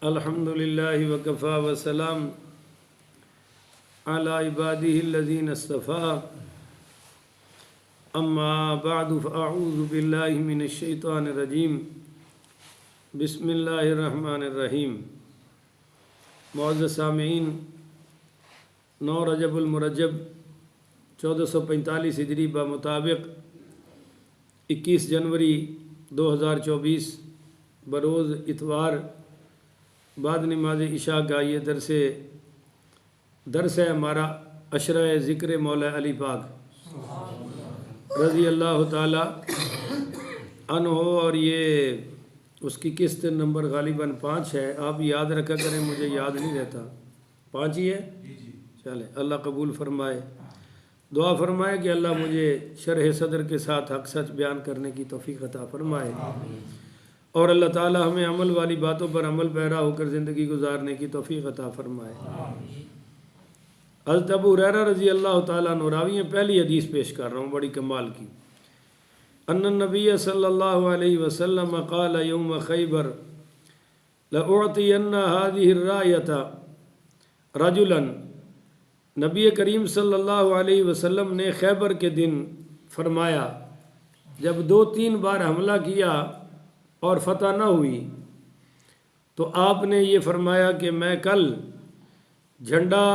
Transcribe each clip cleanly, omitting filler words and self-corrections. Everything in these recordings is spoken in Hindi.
अल्हम्दुलिल्लाहि वकफ़ा वसलाम अला इबादिहिल्लज़ीना इस्तफ़ा अम्मा बअदु फ़अऊज़ु बिल्लाहि मिनश्शैतानिर्रजीम बिस्मिल्लाहिर्रहमानिर्रहीम। मुअज़्ज़ज़ सामिईन, 9 रजबुल मुरज्जब 1445 हिजरी मुताबिक 21 जनवरी 2024 बरोज़ इतवार बाद नमाज इशा का ये दरस है हमारा अशरा ज़िक्र मौला अली पाक रज़ी अल्लाह ताला अन्हो, और ये उसकी किस्त नंबर गालिबन 5 है। आप याद रखा करें, मुझे याद नहीं रहता। 5 ही है, चले अल्लाह कबूल फरमाए। दुआ फरमाए कि अल्लाह मुझे शरह सदर के साथ हक सच बयान करने की तौफीक अता फरमाए, और अल्लाह ताला हमें अमल वाली बातों पर अमल पैरा होकर ज़िंदगी गुजारने की तौफीक अता फरमाए। हज़रत अबू हुरैरा रज़ी अल्लाह ताला अन्हु रावी हैं। पहली हदीस पेश कर रहा हूँ, बड़ी कमाल की। अन्न नबी सल्लल्लाहु अलैहि वसल्लम क़ाल यौम खैबर लउअतियन्ना हाज़िहि रायता रजुलन। नबी करीम सल्लल्लाहु अलैहि वसल्लम ने खैबर के दिन फरमाया, जब 2-3 बार हमला किया और फतह न हुई, तो आपने ये फरमाया कि मैं कल झंडा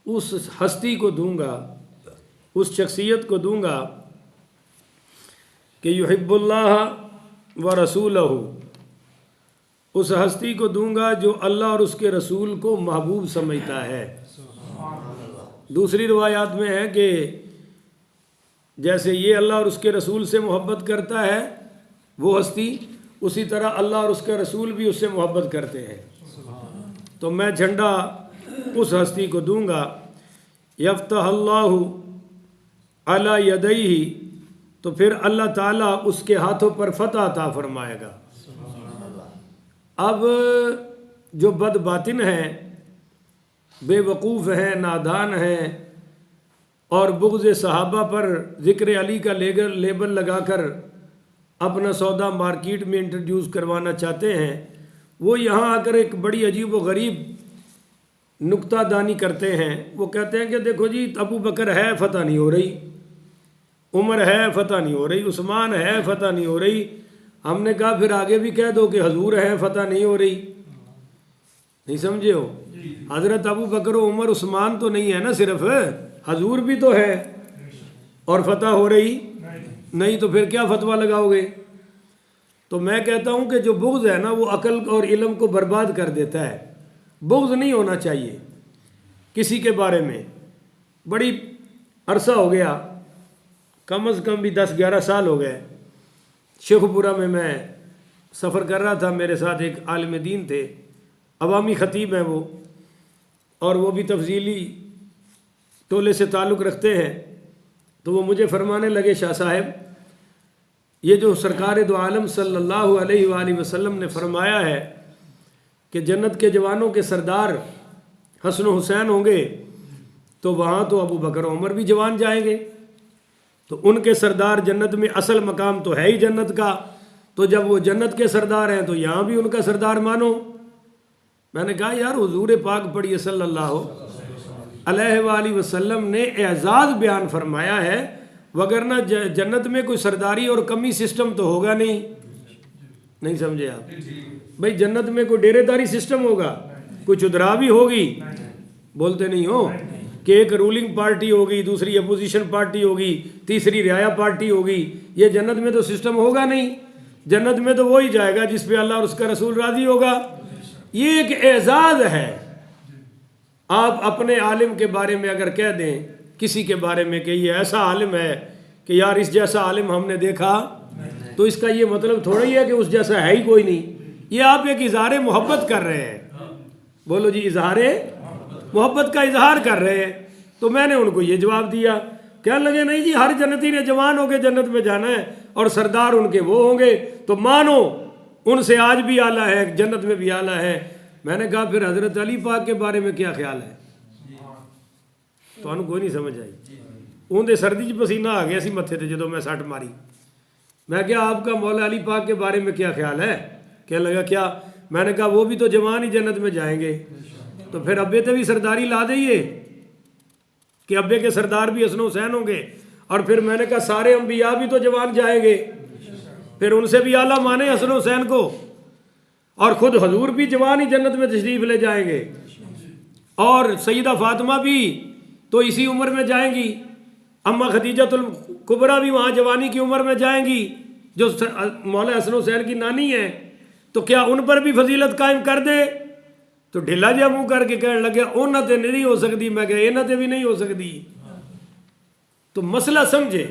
उस हस्ती को दूंगा, उस शख्सियत को दूंगा कि युहिब्बुल्लाह व रसूलहू, उस हस्ती को दूंगा जो अल्लाह और उसके रसूल को महबूब समझता है। दूसरी रिवायात में है कि जैसे ये अल्लाह और उसके रसूल से मोहब्बत करता है वो हस्ती, उसी तरह अल्लाह और उसके रसूल भी उससे मोहब्बत करते हैं। तो मैं झंडा उस हस्ती को दूंगा। यफ्तहल्लाहु अला यदैहि, तो फिर अल्लाह ताला उसके हाथों पर फतह अता फरमाएगा। अब जो बदबातिन हैं, बेवकूफ़ हैं, नादान हैं, और बुग़्ज़ सहाबा पर ज़िक्र अली का लेबल लगाकर अपना सौदा मार्केट में इंट्रोड्यूस करवाना चाहते हैं, वो यहाँ आकर एक बड़ी अजीब व गरीब नुक्तादानी करते हैं। वो कहते हैं कि देखो जी, अबू बकर है, फतह नहीं हो रही, उमर है, फतह नहीं हो रही, उस्मान है, फतह नहीं हो रही। हमने कहा फिर आगे भी कह दो कि हजूर है, फतह नहीं हो रही। नहीं समझे हो? हज़रत अबू बकर उमर उस्मान तो नहीं है ना, सिर्फ हजूर भी तो है, और फतह हो रही नहीं, तो फिर क्या फतवा लगाओगे? तो मैं कहता हूँ कि जो बुग़्ज़ है ना, वो अकल और इल्म को बर्बाद कर देता है। बुग़्ज़ नहीं होना चाहिए किसी के बारे में। बड़ी अरसा हो गया, कम अज़ कम भी 10-11 साल हो गए, शेखपुरा में मैं सफ़र कर रहा था। मेरे साथ एक आलिम दीन थे, अवामी ख़तीब हैं वो, और वो भी तफ़ज़ीली टोले से ताल्लुक़ रखते हैं। तो वो मुझे फरमाने लगे, शाह साहब, ये जो सरकार दो आलम सल्लल्लाहु अलैहि वसल्लम ने फरमाया है कि जन्नत के जवानों के सरदार हसन हुसैन होंगे, तो वहाँ तो अबू बकर उमर भी जवान जाएंगे, तो उनके सरदार जन्नत में, असल मकाम तो है ही जन्नत का, तो जब वो जन्नत के सरदार हैं तो यहाँ भी उनका सरदार मानो। मैंने कहा यार, हुजूर पाक पढ़िए सल्लल्लाहु अलैहि वसल्लम ने एजाज़ बयान फरमाया है, वगरना जन्नत में कोई सरदारी और कमी सिस्टम तो होगा नहीं। नहीं समझे आप? भाई जन्नत में कोई डेरेदारी सिस्टम होगा, कोई चुदरावी होगी, बोलते नहीं हो कि एक रूलिंग पार्टी होगी, दूसरी अपोजिशन पार्टी होगी, तीसरी रियाया पार्टी होगी। ये जन्नत में तो सिस्टम होगा नहीं। जन्नत में तो वही जाएगा जिस पे अल्लाह और उसका रसूल राजी होगा। ये एक एजाज़ है। आप अपने आलिम के बारे में अगर कह दें किसी के बारे में कि ये ऐसा आलिम है कि यार इस जैसा आलिम हमने देखा, तो इसका ये मतलब थोड़ा ही है कि उस जैसा है ही कोई नहीं। ये आप एक इज़हार मोहब्बत कर रहे हैं। बोलो जी, इज़हार मोहब्बत का इजहार कर रहे हैं। तो मैंने उनको ये जवाब दिया, कहने लगे नहीं जी, हर जन्नती ने जवान होकर जन्नत में जाना है और सरदार उनके वो होंगे, तो मानो उनसे आज भी आला है, जन्नत में भी आला है। मैंने कहा फिर हज़रत अली पाक के बारे में क्या ख्याल है? तो उनको कोई नहीं समझ आई। उनके सर्दी च पसीना आ गया सी मत्थे ते जो मैं सट मारी। मैं क्या आपका मौला अली पाक के बारे में क्या ख्याल है? क्या लगा क्या? मैंने कहा वो भी तो जवान ही जन्नत में जाएंगे, तो फिर अब्बे ते भी सरदारी ला दइए कि अब्बे के सरदार भी हसन हुसैन होंगे। और फिर मैंने कहा सारे अंबिया भी तो जवान जाएंगे, फिर उनसे भी आला माने हसन हुसैन को, और खुद हजूर भी जवान ही जन्नत में तशरीफ ले जाएंगे, और सईदा फातिमा भी तो इसी उम्र में जाएंगी, अम्मा खदीजतुल कुबरा भी वहाँ जवानी की उम्र में जाएंगी जो मौला हसन हुसैन की नानी है, तो क्या उन पर भी फजीलत कायम कर दे? तो ढिला जा मुंह करके कहने लगे उन्हें नहीं हो सकती, मैं कह इन्हें भी नहीं हो सकती। तो मसला समझे,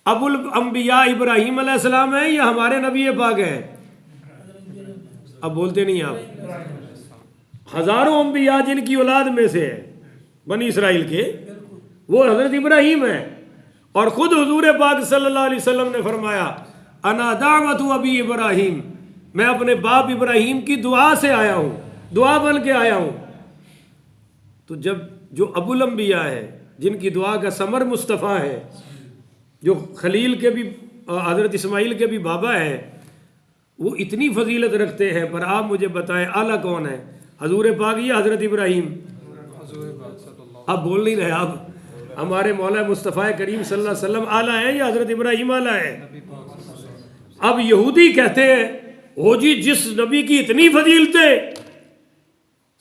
अबुल अंबिया इब्राहिम अलैहिस्सलाम है या हमारे नबी पाक हैं? अब बोलते नहीं आप। हजारों अंबिया जिनकी औलाद में से है बनी इसराइल के, वो हजरत इब्राहिम है। और खुद हुजूर पाक सल्लल्लाहु अलैहि वसल्लम ने फरमाया अना दावतु अबी इब्राहिम, मैं अपने बाप इब्राहिम की दुआ से आया हूँ, दुआ बन के आया हूँ। तो जब जो अबुल अंबिया है जिनकी दुआ का समर मुस्तफ़ा है, जो खलील के भी हजरत इस्माइल के भी बाबा हैं, वो इतनी फजीलत रखते हैं, पर आप मुझे बताएं आला कौन है, हजूर पाक या हजरत इब्राहिम? अब बोल नहीं रहे आप। हमारे मौला मुस्तफ़ा करीम सल्लल्लाहु अलैहि वसल्लम आला है या हजरत इब्राहिम आला है? अब यहूदी कहते हैं ओ जी जिस नबी की इतनी फजीलतें,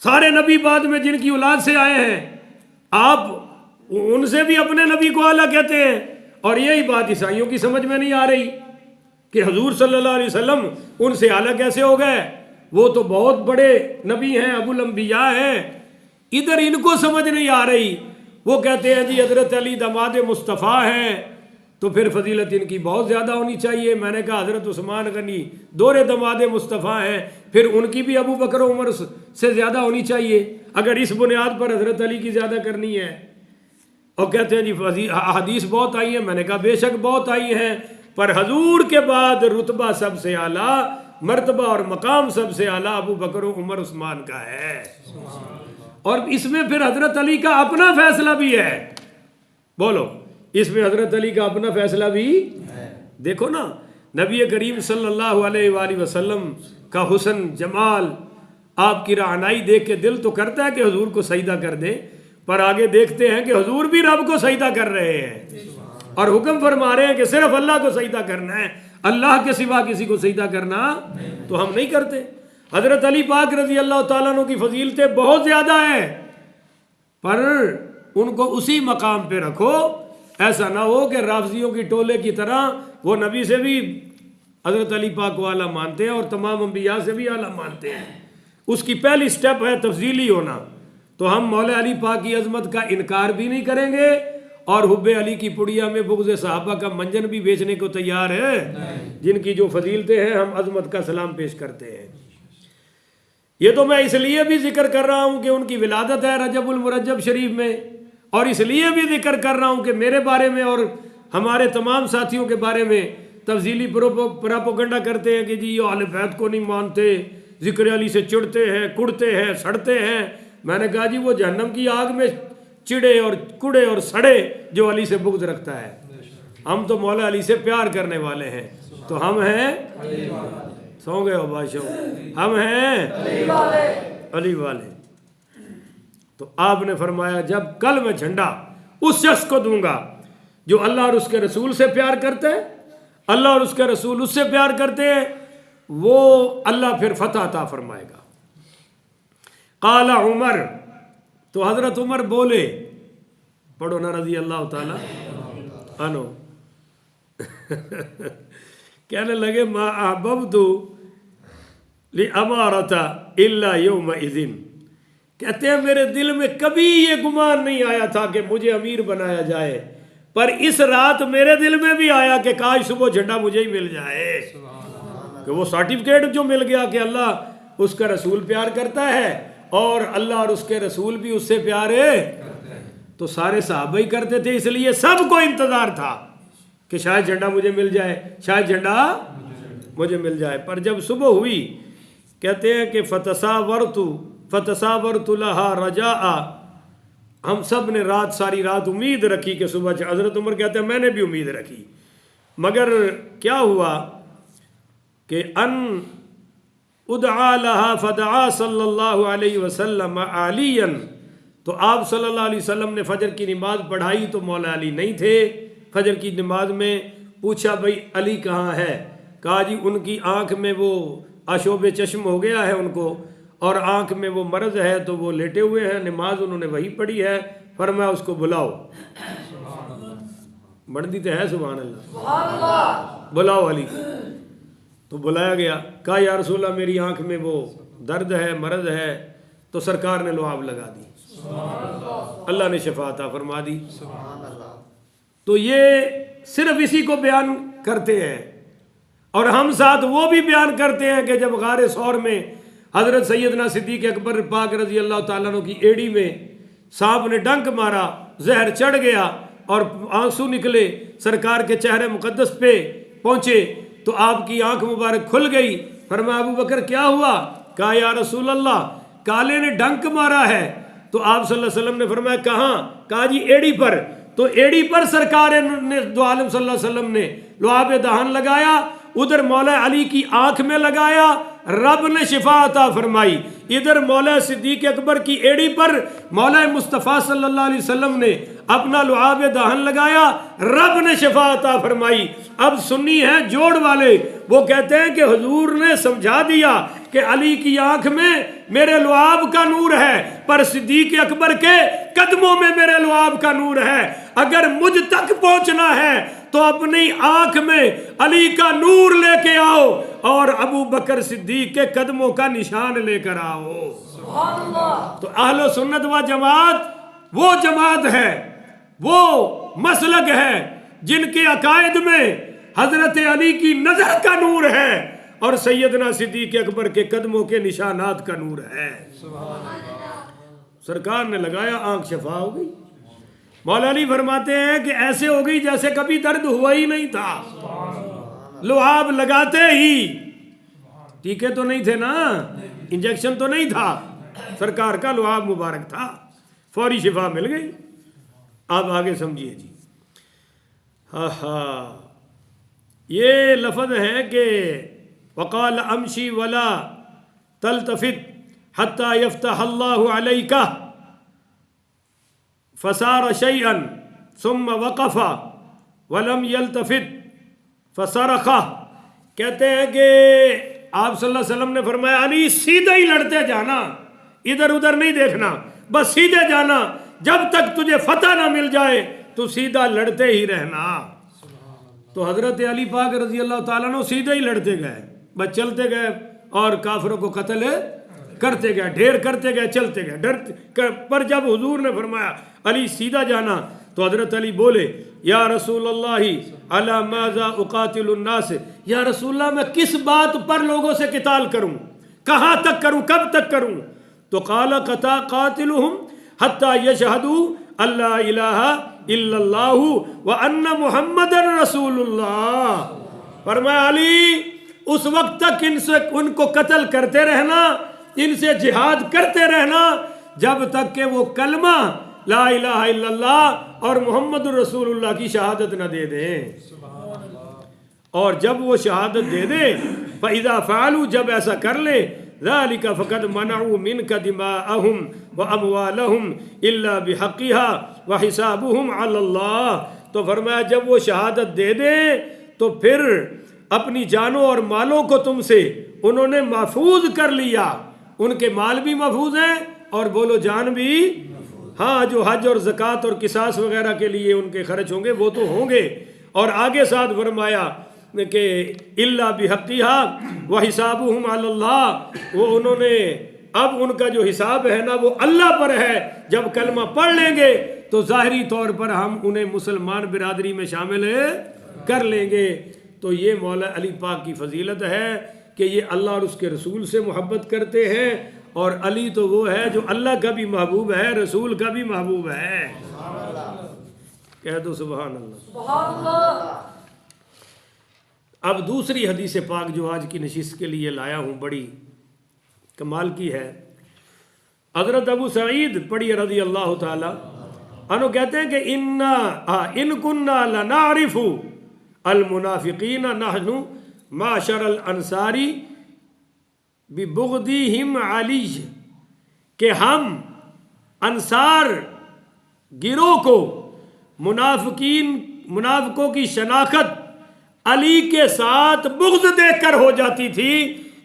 सारे नबी बाद में जिनकी औलाद से आए हैं, आप उनसे भी अपने नबी को आला कहते हैं। और यही बात ईसाइयों की समझ में नहीं आ रही कि हजूर सल्लल्लाहु अलैहि वसल्लम उनसे आला कैसे हो गए, वो तो बहुत बड़े नबी हैं, अबुल अंबिया हैं। इधर इनको समझ नहीं आ रही, वो कहते हैं जी हजरत अली दमाद मुस्तफ़ा हैं तो फिर फजीलत इनकी बहुत ज़्यादा होनी चाहिए। मैंने कहा हजरत उस्मान गनी दोरे दमाद मुस्तफ़ा हैं, फिर उनकी भी अबू बकर उमर से ज़्यादा होनी चाहिए अगर इस बुनियाद पर हजरत अली की ज़्यादा करनी है। और कहते हैं जी हदीस बहुत आई है, मैंने कहा बेशक बहुत आई है, पर हजूर के बाद रुतबा सबसे आला, मर्तबा और मकाम सबसे आला अबू बकर उमर उस्मान का है। और इसमें फिर हजरत अली का अपना फैसला भी है। बोलो, इसमें हजरत अली का अपना फैसला भी है। देखो ना, नबी करीम सल्लल्लाहु अलैहि वसल्लम का हुस्न जमाल, आपकी रहनाई देख के दिल तो करता है कि हुजूर को सजदा कर दे, पर आगे देखते हैं कि हुजूर भी रब को सजदा कर रहे हैं और हुक्म फरमा रहे हैं कि सिर्फ अल्लाह को सजदा करना है, अल्लाह के सिवा किसी को सजदा करना तो हम नहीं करते। हजरत अली पाक रजी अल्लाह तआला अन्हु की फजीलतें बहुत ज़्यादा है, पर उनको उसी मकाम पे रखो। ऐसा ना हो कि राफजियों की टोले की तरह वो नबी से भी हजरत अली पाक को आला मानते हैं और तमाम अंबिया से भी आला मानते हैं। उसकी पहली स्टेप है तफजीली होना। तो हम मौला अली पाक की अजमत का इनकार भी नहीं करेंगे और हुब्बे अली की पुड़िया में बुग़्ज़े सहाबा का मंजन भी बेचने को तैयार है। जिनकी जो फजीलतें हैं हम अजमत का सलाम पेश करते हैं। ये तो मैं इसलिए भी जिक्र कर रहा हूँ कि उनकी विलादत है रजबुल मुरज्जब शरीफ में, और इसलिए भी जिक्र कर रहा हूँ कि मेरे बारे में और हमारे तमाम साथियों के बारे में तफजीली प्रोपोगंडा करते हैं कि जी ये अहले बैत को नहीं मानते, जिक्र अली से चिढ़ते हैं, कुड़ते हैं, सड़ते हैं। मैंने कहा जी वो जहन्नम की आग में चिड़े और कुड़े और सड़े जो अली से बुग़्ज़ रखता है। हम तो मौला अली से प्यार करने वाले हैं, तो हम हैं, सो गए हो बादशाह, हम हैं अली वाले। तो आपने फरमाया जब कल मैं झंडा उस शख्स को दूंगा जो अल्लाह और उसके रसूल से प्यार करते हैं, अल्लाह और उसके रसूल उससे प्यार करते हैं, वो अल्लाह फिर फतह अता फरमाएगा। काला उमर, तो हजरत उमर बोले, पढ़ो ना रजी अल्लाह ताला अनो कहने लगे मा अहबब्तु लि अमारता इल्ला यौम इज़िन, कहते हैं मेरे दिल में कभी ये गुमान नहीं आया था कि मुझे अमीर बनाया जाए, पर इस रात मेरे दिल में भी आया कि काश सुबह झंडा मुझे ही मिल जाए, कि वो सर्टिफिकेट जो मिल गया कि अल्लाह उसका रसूल प्यार करता है और अल्लाह और उसके रसूल भी उससे प्यार है। तो सारे सहाबा ही करते थे, इसलिए सबको इंतजार था कि शायद झंडा मुझे मिल जाए, शायद झंडा मुझे मिल जाए। पर जब सुबह हुई, कहते हैं कि फतसावरतु लहा रजाआ, हम सब ने रात सारी रात उम्मीद रखी कि सुबह। हजरत उमर कहते हैं मैंने भी उम्मीद रखी, मगर क्या हुआ कि उदआ लहा फदआ सल्लल्लाहु अलैहि वसल्लम अलियन, तो आप सल्लल्लाहु अलैहि वसल्लम ने फजर की नमाज पढ़ाई तो मौला अली नहीं थे फजर की नमाज में। पूछा भाई अली कहाँ है? कहा जी उनकी आँख में वो आशोब चश्म हो गया है उनको, और आँख में वो मर्ज है तो वो लेटे हुए हैं, नमाज उन्होंने वही पढ़ी है। फरमाया उसको बुलाओ। बढ़ती तो है सुभान अल्लाह, बुलाओ अली। तो बुलाया गया। कहा या रसूल अल्लाह मेरी आँख में वो दर्द है, मर्ज है। तो सरकार ने लुआब लगा दी, अल्लाह ने शफा अता फरमा दी। तो ये सिर्फ इसी को बयान करते हैं, और हम साथ वो भी बयान करते हैं कि जब गारे सौर में हज़रत सैयदना सिद्दीक़ अकबर पाक रज़ी अल्लाह ताला अन्हु की एड़ी में सांप ने डंक मारा, जहर चढ़ गया और आंसू निकले, सरकार के चेहरे मुकद्दस पे पहुँचे तो आपकी आंख मुबारक खुल गई। फरमाया अबू बकर क्या हुआ? कहा या रसूल अल्लाह काले ने डंक मारा है। तो आप सल्लल्लाहु अलैहि वसल्लम ने फरमाया कहाँ? कहा जी एड़ी पर। तो एड़ी पर सरकार ने दो आलम सल्लल्लाहु अलैहि वसल्लम ने लुआब दहन लगाया, उधर मौला अली की आंख में लगाया, रब ने शिफा अता फरमाई। इधर मौला सिद्दीक़ अकबर की एड़ी पर मौला मुस्तफ़ा सल्लल्लाहु अलैहि वसल्लम ने अपना लुआब दहन लगाया, रब ने शिफा अता फरमाई। अब सुन्नी है जोड़ वाले, वो कहते हैं कि हुजूर ने समझा दिया कि अली की आंख में मेरे लुआब का नूर है, पर सिद्दीक़ अकबर के कदमों में मेरे लुआब का नूर है। अगर मुझ तक पहुंचना है तो अपनी आंख में अली का नूर लेके आओ और अबू बकर सिद्दीक के कदमों का निशान लेकर आओ। तो अहलो सुन्नत व जमात वो जमात है, वो मसलक है जिनके अकायद में हजरत अली की नजर का नूर है और सैयदना सिद्दीक अकबर के कदमों के निशानात का नूर है। सरकार ने लगाया, आंख शफा हो गई। मौला अली फरमाते हैं कि ऐसे हो गई जैसे कभी दर्द हुआ ही नहीं था। लुआब लगाते ही, टीके तो नहीं थे ना, इंजेक्शन तो नहीं था, सरकार का लुआब मुबारक था, फौरी शिफा मिल गई। आप आगे समझिए जी। हा हा, ये लफ्ज़ है कि वक़ाल अमशी वला तलतफित हत्ता यफ्तह अल्लाहु अलैका फसार शैअन सुम्मा वक़फ़ा वलम यल्तफित फसरखा। कहते हैं कि आप सल्लल्लाहु अलैहि वसल्लम ने फरमाया अली सीधे ही लड़ते जाना, इधर उधर नहीं देखना, बस सीधे जाना, जब तक तुझे फतह ना मिल जाए तो सीधा लड़ते ही रहना। तो हजरत अली पाक रजी अल्लाह ताला अन्हु सीधे ही लड़ते गए, बस चलते गए और काफिरों को कत्ल करते गए, ढेर करते गए, चलते गए डर पर जब हुजूर ने फरमाया अली सीधा जाना तो हजरत अली बोले या रसूल अल्लाह अला माज़ा उकातिलुन नास, या रसूल अल्लाह मैं किस बात पर लोगों से किताल करूं, कहाँ तक करूं, कब तक करूं? तो काला कता कातिलुहुम हत्ता यशहदू अल्ला इलाहा इल्लल्लाहु व अन्ना मुहम्मदन रसूलुल्लाह। फरमाया अली उस वक्त तक इनसे उनको कत्ल करते रहना, इनसे जिहाद करते रहना जब तक के वो कलमा ला इलाहा इल्लल्लाह और मुहम्मद रसूलुल्लाह की शहादत न दे दें। और जब वो शहादत दे दे फ़इज़ा फ़अलू, जब ऐसा कर ले, ज़ालिका फ़क़द मनअू मिनका दिमाअहुम व अमवालहुम इल्ला बिहक़्क़िहा व हिसाबुहुम अलल्लाह। तो फरमाया जब वो शहादत दे दे तो फिर अपनी जानों और मालों को तुमसे उन्होंने महफूज कर लिया, उनके माल भी महफूज हैं और बोलो जान भी, हाँ जो हज और ज़कात और किसास वगैरह के लिए उनके खर्च होंगे वो तो होंगे। और आगे साथ फरमाया कि इल्ला बिहक़्क़िहा व हिसाबुहुम अलल्लाह, वो उन्होंने अब उनका जो हिसाब है ना वो अल्लाह पर है। जब कलमा पढ़ लेंगे तो ज़ाहिरी तौर पर हम उन्हें मुसलमान बिरादरी में शामिल कर लेंगे। तो ये मौला अली पाक की फजीलत है कि ये अल्लाह और उसके रसूल से मोहब्बत करते हैं, और अली तो वो है जो अल्लाह का भी महबूब है, रसूल का भी महबूब है। कह दो सुभान अल्लाह। अब दूसरी हदीस पाक जो आज की नशिस्त के लिए लाया हूँ बड़ी कमाल की है। हज़रत अबू सईद पढ़ी रज़ी अल्लाह ताला अन्हु कहते हैं कि इन कुन्ना लनारिफु अल मुनाफिकीन नहनु माशरल अंसारी बिबुग़दिहिम अली, कि हम अंसार गिरोह को मुनाफिकों की शनाख्त अली के साथ बुग़्ज़ देखकर हो जाती थी,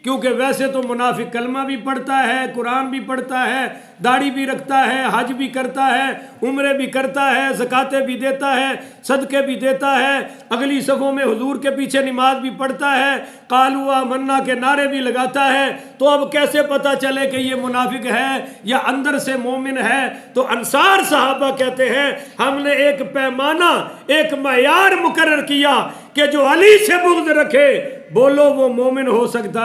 क्योंकि वैसे तो मुनाफिक कलमा भी पढ़ता है, कुरान भी पढ़ता है, दाढ़ी भी रखता है, हज भी करता है, उम्रे भी करता है, ज़कातें भी देता है, सदक़े भी देता है, अगली सफ़ों में हुजूर के पीछे नमाज भी पढ़ता है, कालू आमन्ना के नारे भी लगाता है। तो अब कैसे पता चले कि ये मुनाफिक है या अंदर से मोमिन है? तो अंसार सहाबा कहते हैं हमने एक पैमाना, एक मयार मुकर्रर किया कि जो अली से बुग़्ज़ रखे, बोलो वो मोमिन हो सकता?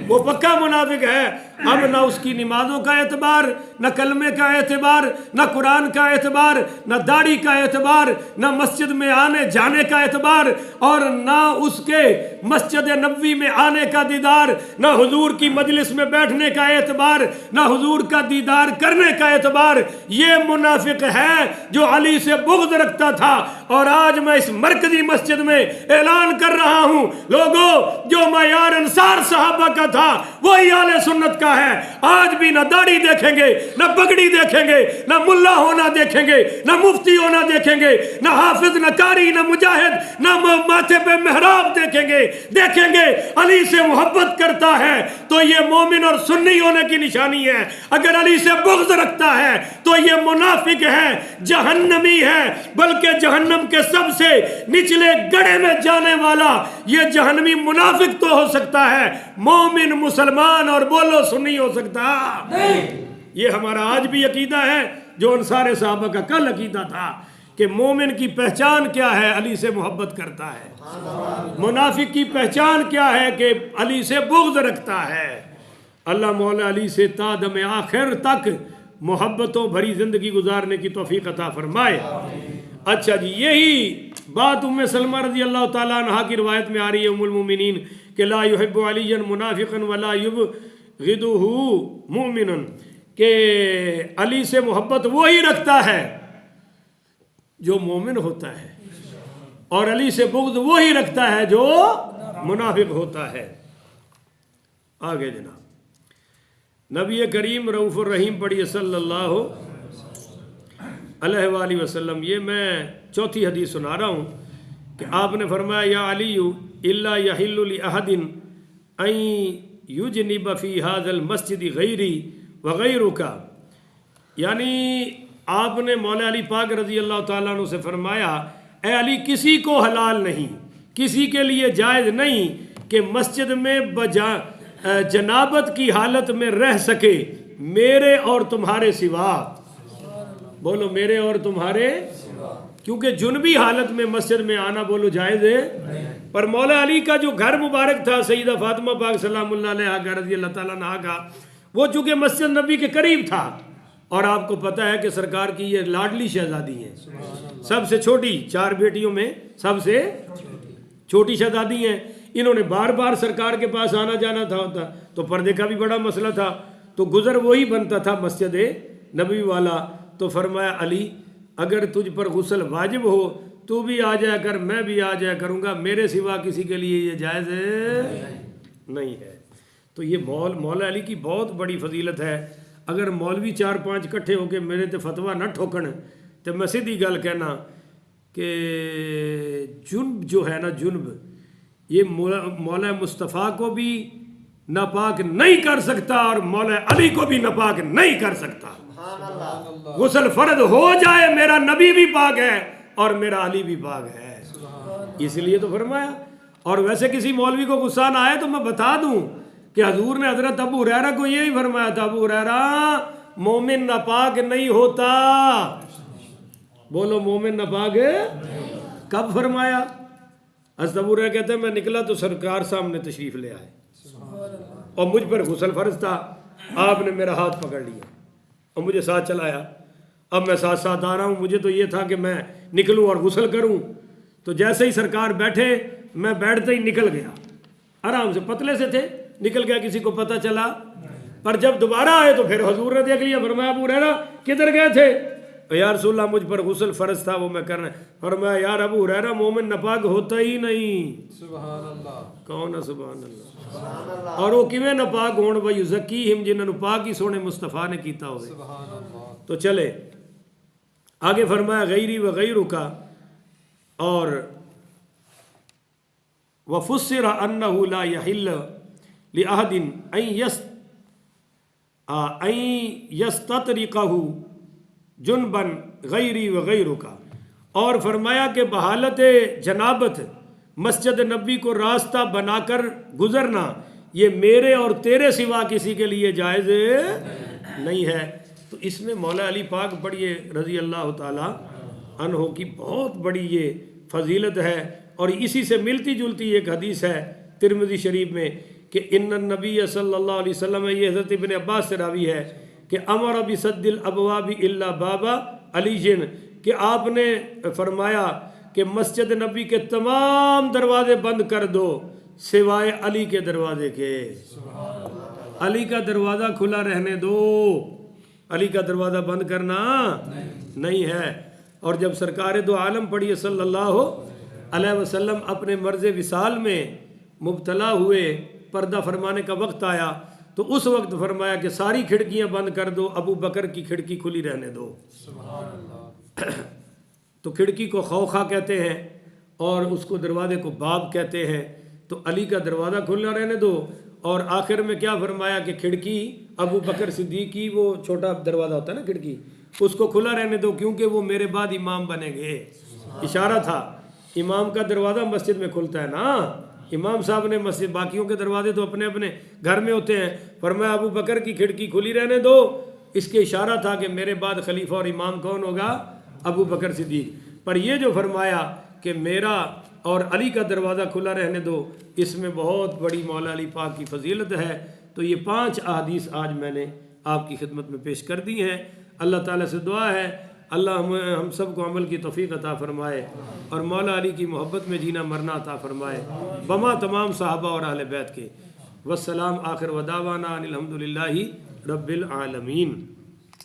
वो पक्का मुनाफिक है। अब ना उसकी नमाजों का एतबार, न कलमे का एतबार, न कुरान का एतबार, न दाढ़ी का एतबार, न मस्जिद में आने जाने का एतबार, और न उसके मस्जिद नबवी में आने का दीदार, न हुजूर की मजलिस में बैठने का एतबार, न हुजूर का दीदार करने का एतबार। ये मुनाफिक है जो अली से बुग़्ज़ रखता था। और आज मैं इस मरकजी मस्जिद में ऐलान कर रहा हूँ, लोगों, जो मयार अंसार सहाबा का था वही आले सुन्नत का है। आज भी ना दाढ़ी देखेंगे, ना पगड़ी देखेंगे, ना मुल्ला होना देखेंगे, ना मुफ्ती होना देखेंगे, ना हाफिज, ना कारी, ना मुजाहिद, ना माथे पे मेहराब देखेंगे। अली से मोहब्बत करता है तो ये मोमिन और सुन्नी होने की निशानी है। अगर अली से बुग़्ज़ रखता है तो ये मुनाफिक है, जहन्नमी है, बल्कि जहन्नम के सबसे निचले गड्ढे में जाने वाला ये जहन्नमी मुनाफिक तो हो सकता है, मोमिन मुसलमान और बोलो सुन्नी हो सकता नहीं। ये हमारा आज भी अकीदा है, जो अंसार सहाबा का कल अकीदा था कि मोमिन की पहचान क्या है? अली से मोहब्बत करता है। मुनाफिक की पहचान क्या है? कि अली से बुग़्ज़ रखता है। अल्लाह मौला अली से तादम आखिर तक मोहब्बतों भरी ज़िंदगी गुजारने की तौफीक अता फरमाए। अच्छा जी, यही बात उम्मे सलमा रज़ी अल्लाह ताला अन्हा की रिवायत में आ रही है, उम्मुल मोमिनीन, कि ला युहिब्बु अलियन मुनाफिकन वला युबग़िदुहु मुमिनन, के अली से मोहब्बत वो ही रखता है जो मोमिन होता है, और अली से बुग़्ज़ वो ही रखता है जो मुनाफिक होता है। आगे जनाब, नबी करीम रऊफ़ुर रहीम पढ़िए सल्लल्लाहु अलैहि वसल्लम। ये मैं चौथी हदीस सुना रहा हूँ कि आपने फरमाया, या अलीयु इल्ला यहिल्लु लि अहदिन अन युजनिब फी हाज़ल मस्जिद गैरी व गैरुका। यानी आपने मौला अली पाक रज़ी अल्लाह ताला अन्हु से फरमाया, ए अली, किसी को हलाल नहीं, किसी के लिए जायज़ नहीं कि मस्जिद में जनाबत की हालत में रह सके मेरे और तुम्हारे सिवा। बोलो, मेरे और तुम्हारे, क्योंकि जुनबी हालत में मस्जिद में आना बोलो जायज़ है। पर मौला अली का जो घर मुबारक था सईदा फातिमा पाक सलामुल्लाह अलैहा रज़ी अल्लाह ताला अन्हा का, वो चूँकि मस्जिद नबी के करीब था, और आपको पता है कि सरकार की ये लाडली शहजादी हैं, सबसे छोटी, 4 बेटियों में सबसे छोटी शहजादी हैं। इन्होंने बार बार सरकार के पास आना जाना था होता, तो पर्दे का भी बड़ा मसला था, तो गुज़र वही बनता था मस्जिद नबी वाला। तो फरमाया, अली, अगर तुझ पर गुस्ल वाजिब हो तू भी आ जाया कर, मैं भी आ जाया करूँगा, मेरे सिवा किसी के लिए ये जायज़ नहीं है। तो ये मौला अली की बहुत बड़ी फजीलत है। अगर मौलवी 4-5 इकट्ठे होके मेरे ते फतवा न ठोकन, तो मैं सीधी गल कहना कि जुन्ब जो है ना, जुन्ब, ये मौला मुस्तफ़ा को भी नापाक नहीं कर सकता और मौला अली को भी नापाक नहीं कर सकता। गुस्ल फर्ज हो जाए, मेरा नबी भी पाक है और मेरा अली भी पाक है, इसलिए तो फरमाया। और वैसे किसी मौलवी को गुस्सा ना आए तो मैं बता दूं कि हजूर ने हजरत अबू हुरैरा को यही फरमाया था, अबू हुरैरा, मोमिन नापाक नहीं होता। बोलो, मोमिन नापाक कब फरमाया? हज़रत अबू हुरैरा कहते हैं, मैं निकला तो सरकार सामने तशरीफ़ ले आए और मुझ पर गुस्ल फर्ज था, आपने मेरा हाथ पकड़ लिया और मुझे साथ चलाया। अब मैं साथ साथ आ रहा हूँ, मुझे तो ये था कि मैं निकलूँ और गुस्ल करूँ। तो जैसे ही सरकार बैठे, मैं बैठते ही निकल गया, आराम से, पतले से थे, निकल गया, किसी को पता चला। पर जब दोबारा आए तो फिर हुजूर ने देख लिया, फरमाया, अबू हुरैरा किधर गए थे? या रसूलल्लाह मुझ पर गुस्ल फ़र्ज था वो मैं करना। फरमाया यार अबू हुरैरा मोमिन नापाक होता ही नहीं। सुभान अल्लाह। कौन है सुभान अल्लाह? और वो किवें नापाक होण भाई ज़कीहिम जिन्होंने पाक ही सोने मुस्तफ़ा ने कीता होवे। सुभान अल्लाह। तो चले आगे फरमाया गैरी व गैरुका और वफुस्सिर अन्नहु ला यहिल्ल लिअहदिन अन यस्ततरिकहु जुनबन गैरी व गैरुका। और फरमाया कि बहालत जनाबत मस्जिद नबी को रास्ता बनाकर गुजरना ये मेरे और तेरे सिवा किसी के लिए जायज़ नहीं है। तो इसमें मौला अली पाक बड़ी रज़ी अल्लाह ताला अन्हो की बहुत बड़ी ये फजीलत है। और इसी से मिलती जुलती एक हदीस है तिरमिज़ी शरीफ में कि इन्नन नबी सल्लल्लाहु अलैहि वसल्लम, ये हज़रत इब्न अब्बास से रावी है कि अमर बिसद्दिल अबवाबि इल्ला बाबा अली जिन, कि आपने फरमाया कि मस्जिद नबी के तमाम दरवाजे बंद कर दो सिवाय अली के दरवाजे के। अली का दरवाज़ा खुला रहने दो, अली का दरवाज़ा बंद करना नहीं है। और जब सरकार दो आलम पढ़ी सल्लल्लाहु अलैहि वसल्लम अपने मर्ज़ विसाल में मुब्तला हुए, पर्दा फरमाने का वक्त आया तो उस वक्त फरमाया कि सारी खिड़कियां बंद कर दो, अबू बकर की खिड़की खुली रहने दो। तो खिड़की को खौखा कहते हैं और उसको दरवाजे को बाब कहते हैं। तो अली का दरवाज़ा खुला रहने दो। और आखिर में क्या फरमाया कि खिड़की अबू बकर सिद्दीक़ की, वो छोटा दरवाज़ा होता है ना खिड़की, उसको खुला रहने दो क्योंकि वो मेरे बाद इमाम बनेंगे। इशारा था इमाम का दरवाज़ा मस्जिद में खुलता है ना, इमाम साहब ने मस्जिद, बाकियों के दरवाजे तो अपने अपने घर में होते हैं। फरमाया अबू बकर की खिड़की खुली रहने दो, इसके इशारा था कि मेरे बाद खलीफा और इमाम कौन होगा? अबू बकर सिद्दीक़। पर ये जो फरमाया कि मेरा और अली का दरवाज़ा खुला रहने दो, इसमें बहुत बड़ी मौला अली पाक की फजीलत है। तो ये 5 अहादीस आज मैंने आपकी खिदमत में पेश कर दी हैं। अल्लाह ताला से दुआ है अल्लाह हम सब को अमल की तौफीक अता फ़रमाए और मौला अली की मोहब्बत में जीना मरना अता फ़रमाए बमा तमाम सहाबा और अहले बैत के। वस्सलाम आखिर वदावाना अनिल हम्दुलिल्लाहि रब्बिल आलमीन।